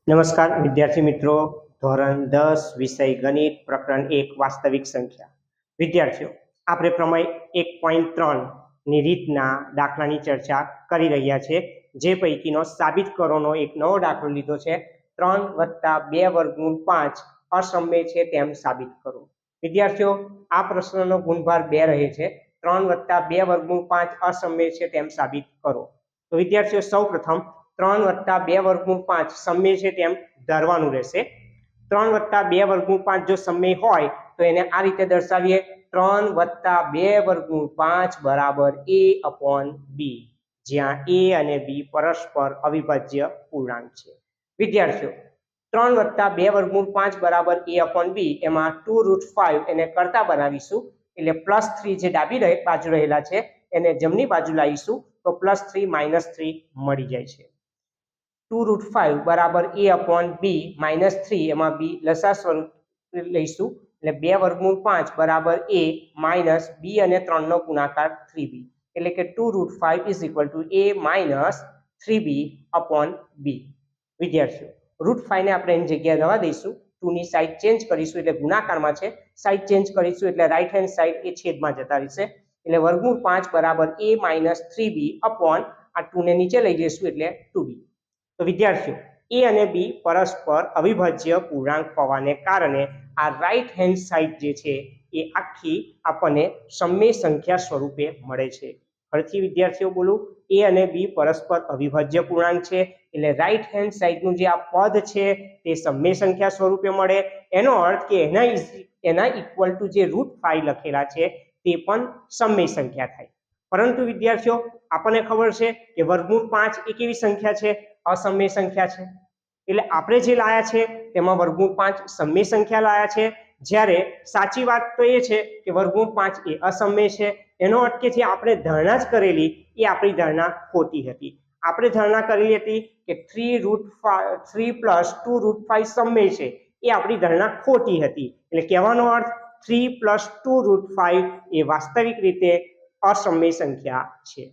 નમસ્કાર વિદ્યાર્થી મિત્રો, ધોરણ 10 વિષય ગણિત પ્રકરણ 1 વાસ્તવિક સંખ્યા. વિદ્યાર્થીઓ, આપણે પ્રમેય 1.3 ની રીતના દાખલાની ચર્ચા કરી રહ્યા છે, જે પૈકીનો સાબિત કરોનો એક નવો દાખલો લીધો છે. 3 + 2 વર્ગમૂળ 5 અસમય છે તેમ સાબિત કરો. વિદ્યાર્થીઓ, આ પ્રશ્નનો ગુણભાર 2 રહે છે. 3 + 2 વર્ગમૂળ 5 અસમય છે તેમ સાબિત કરો. તો વિદ્યાર્થીઓ, સૌપ્રથમ 3 + 2 વર્ગમૂળ 5 સમય છે તેમ ધારવાનું રહેશે. 3 + 2 વર્ગમૂળ 5 જો સમય હોય તો એને આ રીતે દર્શાવીએ: 3 + 2 વર્ગમૂળ 5 = a/b, જ્યાં a અને b પરસ્પર અવિભાજ્ય પૂર્ણાંક છે. વિદ્યાર્થીઓ, 3 + 2 વર્ગમૂળ 5 a/b, એમાં 2√5 એને કરતા બનાવીશું, એટલે +3 જે ડાબી બાજુ રહેલા છે એને જમણી બાજુ લાવીશું તો +3 - 3 મળી જાય છે. 2√5 = a/b -3, એમાં b લસા સ્વરૂપ લઈશું, એટલે 2 વર્ગમૂળ 5 a - b અને 3 નો ગુણાકાર 3b, એટલે કે 2√5 a - 3b/b. વિદ્યાર્થીઓ, √5 ને આપણે એની જગ્યાએ રવા દઈશું. 2 ની સાઈડ ચેન્જ કરીશું એટલે ગુણાકારમાં છે, સાઈડ ચેન્જ કરીશું એટલે રાઈટ હેન્ડ સાઈડ એ છેદમાં જતા રહેશે, એટલે વર્ગમૂળ 5 = a - 3b આ 2 ને નીચે લઈ જઈશું એટલે 2b. તો વિદ્યાર્થીઓ, a અને b પરસ્પર અવિભાજ્ય પૂર્ણાંક હોવાને કારણે આ રાઈટ હેન્ડ સાઈડ જે છે એ આખી આપણને સમય સંખ્યા સ્વરૂપે મળે છે. ફરીથી વિદ્યાર્થીઓ બોલું, a અને b પરસ્પર અવિભાજ્ય પૂર્ણાંક છે, એટલે રાઈટ હેન્ડ સાઈડનું જે આ પદ છે તે સમય સંખ્યા સ્વરૂપે મળે. એનો અર્થ કે એના ઇક્વલ ટુ જે √5 લખેલા છે તે પણ સમય સંખ્યા થાય. પરંતુ વિદ્યાર્થીઓ, આપણને ખબર છે કે વર્ગમૂળ 5 એ કેવી સંખ્યા છે? અસમય સંખ્યા છે. એટલે આપણે જે લાયા છે તેમાં વર્ગમૂળ 5 સમય સંખ્યા લાયા છે, જ્યારે સાચી વાત તો એ છે કે વર્ગમૂળ 5 એ અસમય છે. એનો અર્થ કે જે આપણે ધારણા જ કરેલી એ આપણી ધારણા ખોટી હતી. આપણે ધારણા કરેલી હતી કે 3 + 2√5 સમય છે, એ આપણી ધારણા ખોટી હતી. એટલે કહેવાનો અર્થ 3 + 2√5 એ વાસ્તવિક રીતે અસમય સંખ્યા છે.